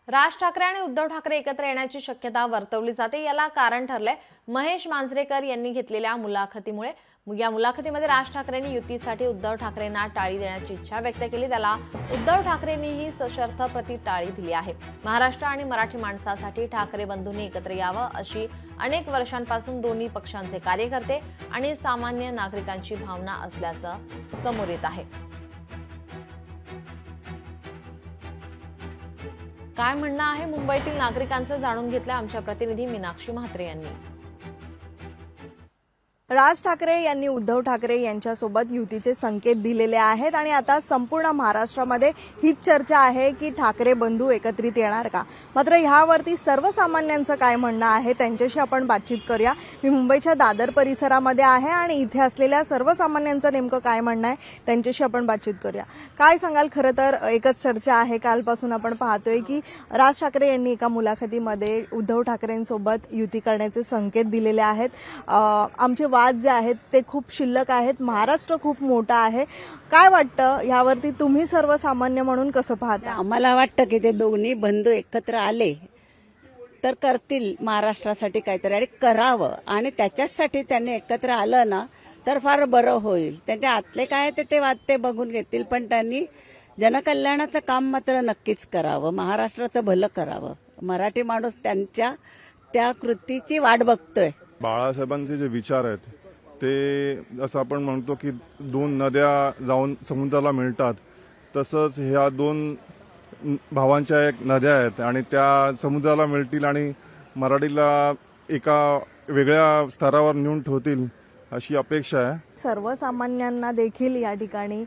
राज ठाकरे आणि उद्धव ठाकरे एकत्र येण्याची शक्यता वर्तवली जाते। याला कारण ठरले महेश मांजरेकर यांनी घेतलेल्या मुलाखतीमुळे। या मुलाखतीमध्ये राज ठाकरेंनी युतीसाठी उद्धव ठाकरेंना टाळी देण्याची इच्छा व्यक्त केली। त्याला उद्धव ठाकरेंनीही सशर्त टाळी दिली आहे। महाराष्ट्र आणि मराठी माणसासाठी ठाकरे बंधूंनी एकत्र यावं अशी अनेक वर्षांपासून दोन्ही पक्षांचे कार्यकर्ते आणि सामान्य नागरिकांची भावना असल्याचं समोर येत आहे। काय म्हणणं आहे मुंबईतील नागरिकांचं जाणून घेतलं आमच्या प्रतिनिधी मीनाक्षी म्हात्रे यांनी। राज ठाकरे यांनी उद्धव ठाकरे यांच्यासोबत युतीचे संकेत दिलेले आहेत आणि आता संपूर्ण महाराष्ट्रामध्ये हीच चर्चा आहे की ठाकरे बंधू एकत्रित येणार का। मात्र ह्यावरती सर्वसामान्यांचं काय म्हणणं आहे त्यांच्याशी आपण बातचीत करूया। मी मुंबईच्या दादर परिसरामध्ये आहे आणि इथे असलेल्या सर्वसामान्यांचं नेमकं काय म्हणणं आहे त्यांच्याशी आपण बातचीत करूया। काय सांगाल? खरं तर एकच चर्चा आहे, कालपासून आपण पाहतोय की राज ठाकरे यांनी एका मुलाखतीमध्ये उद्धव ठाकरेंसोबत युती करण्याचे संकेत दिलेले आहेत। आमचे वाद जे आहेत ते खूप शिल्लक आहेत, महाराष्ट्र खूप मोठा आहे। काय वाटतं यावरती तुम्ही सर्वसामान्य म्हणून कसं पाहता? आम्हाला वाटतं की ते दोन्ही बंधू एकत्र आले तर करतील महाराष्ट्रासाठी काहीतरी आणि करावं, आणि त्याच्यासाठी त्यांनी एकत्र आलं ना तर फार बरं होईल। त्यांच्या आतले काय ते वाद ते बघून घेतील, पण त्यांनी जनकल्याणाचं काम मात्र नक्कीच करावं, महाराष्ट्राचं भलं करावं। मराठी माणूस त्यांच्या त्या कृतीची वाट बघतोय। बाळासाहेबांचे जे विचार आहेत ते असं आपण म्हणतो की दोन नद्या जाऊन समुद्राला मिळतात, तसंच ह्या दोन भावांच्या एक नद्या आहेत आणि त्या समुद्राला मिळतील आणि मराठीला एका वेगळ्या स्तरावर नेऊन ठेवतील अशी अपेक्षा आहे। सर्वसामान्यांना देखील या ठिकाणी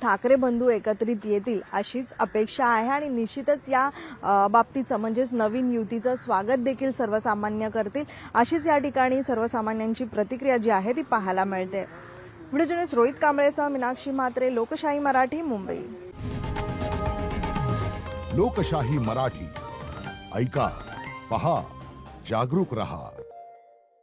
ठाकरे बंधू एकत्रित येतील अशीच अपेक्षा आहे आणि निश्चितच या बाबतीचं म्हणजेच नवीन युतीचं स्वागत देखील सर्वसामान्य करतील अशीच या ठिकाणी सर्वसामान्यांची प्रतिक्रिया जी आहे ती पाहायला मिळते। व्हिडिओ जर्नलिस्ट रोहित कांबळेसह मीनाक्षी म्हात्रे, लोकशाही मराठी, मुंबई। लोकशाही मराठी, ऐका, पहा, जागरूक रहा।